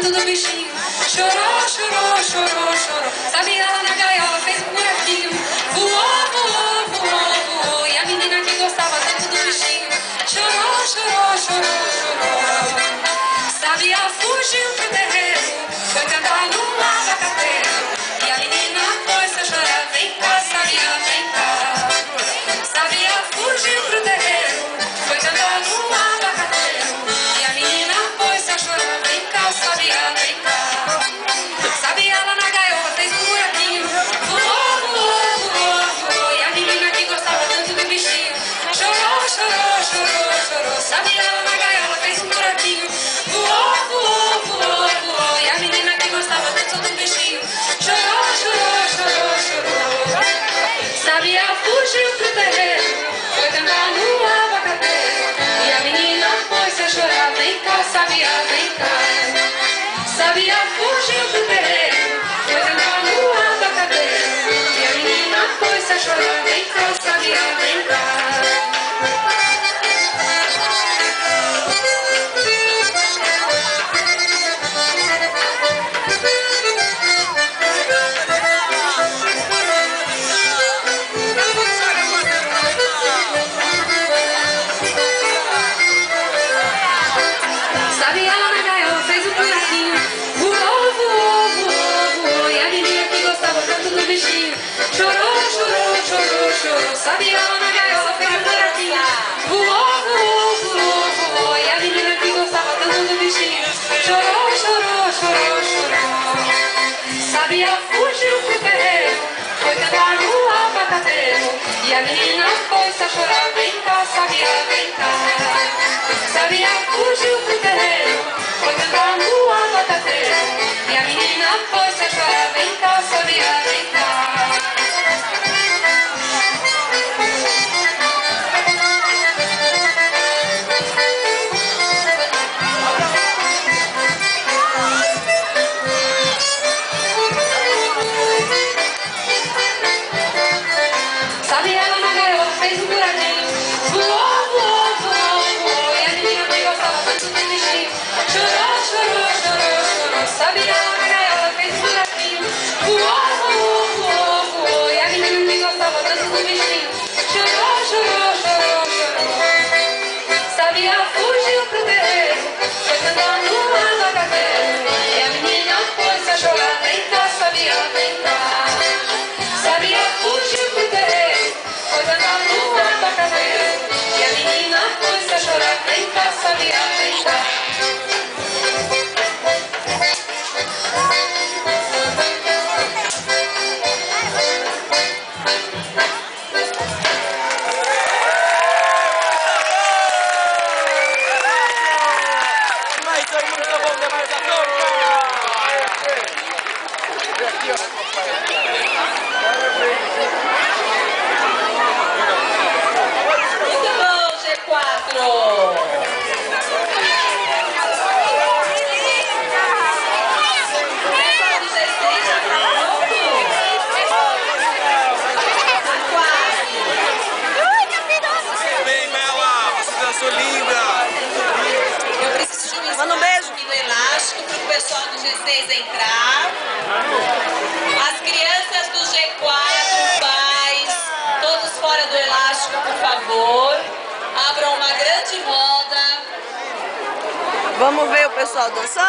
tanto do bichinho. Chorou, chorou, chorou, chorou. Sabe, ela na gaiola fez um buraquinho. Voou, voou, voou, voou. E a menina que gostava tanto do bichinho. Chorou, chorou, chorou, chorou. Sabe, ela fugiu pro terreiro, foi cantar no abacateiro. E a menina foi-se a chorar. Vem cá, Sabia, vem cá. Sabia fugiu pro terreiro, foi cantar no abacateiro. E a menina foi-se a chorar. Vem cá, Sabia, vem cá. Sabia lá na gaiola fez um buraquinho. Voou, voou, voou, voou. E a menina que gostava tanto do bichinho. Chorou, chorou, chorou, chorou. Sabia lá na gaiola fez um buraquinho. Voou, voou, voou, voou. E a menina que gostava tanto do bichinho. Chorou, chorou, chorou, chorou. Sabia fugiu pro terreiro, foi cantar no abacateiro. E a menina foi-se a chorar. Vem cá, Sabia, vem cá. Sabia fugiu pro terreiro, foi cantar no abacateiro. E a menina foi-se a chorar. Vem cá, Sabia, vem cá. Sabia lá na gaiola fez um buraquinho. Voou, voou, voou, voou. E a menina que gostava tanto do bichinho. Chorou, chorou, chorou, chorou. Sabia lá na gaiola fez um buraquinho. Voou, voou, voou, voou. E a menina que gostava tanto do bichinho. Chorou, chorou, chorou, chorou. Sabia fugiu pro terreiro, foi cantar no abacateiro. E a menina foi-se a chorar. Vem cá, Sabia, vem cá. Sabia fugiu pro terreiro, foi cantar no abacateiro. E a menina foi-se a chorar. Vem cá, Sabia, vem cá. Sabia lá na gaiola fez um buraquinho. Voou, voou, voou, voou. E a menina que gostava tanto do bichinho. Chorou, chorou, chorou, chorou. Sabia lá na gaiola fez um buraquinho. Voou, voou, voou, voou. E a menina que gostava tanto do bichinho. Chorou, chorou, chorou, chorou. Sabia fugiu pro terreiro, foi cantar no abacateiro. E a menina foi-se a chorar. Vem cá, Sabia, vem cá. Sabia fugiu pro terreiro, foi cantar no abacateiro. E a menina foi-se a chorar. Vem cá, Sabia, vem cá. Muito bom, G4. Pessoal do G6 já tá pronto? Tá quase. Bem, Bela, você dançou linda. Eu preciso de um espaço Manda um beijo. aqui no elástico para o pessoal do G6 entrar. As crianças do G4, pais, todos fora do elástico, por favor. Abram uma grande roda. Vamos ver o pessoal dançando?